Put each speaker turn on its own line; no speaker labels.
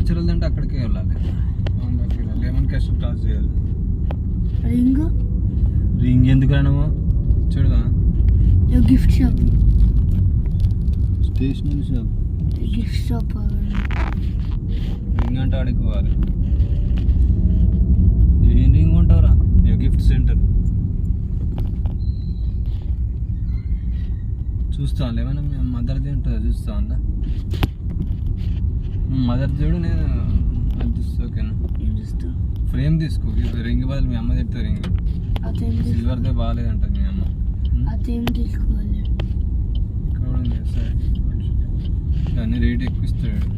Natural అంటే అక్కడికే వెళ్ళాలి. లెమన్ క్యాస్టర్ క్రాస్ చేయాలి. రింగ్ ఎందుకు రానమో చూడవా?
Gift shop,
stationery shop,
gift shop.
Ring అంటే ఆడికి పోవాలి. ఏం రింగ్ ఉంటావురా? గిఫ్ట్ సెంటర్ చూస్తాను. ఏమైనా మీ మదర్ది ఉంటుందా? చూస్తా ఉందా? మదర్ చూడు. నేను అది చూస్తా. ఓకేనా? ఫ్రేమ్ తీసుకో. రింగ్ బదులు మీ అమ్మ చెప్తే రింగ్ సిల్వర్దే బాగాలేదంటది మీ అమ్మ.
అదేం తీసుకోవాలి?
ఇక్కడ కూడా అన్ని రేట్ ఎక్కువ ఇస్తాడు.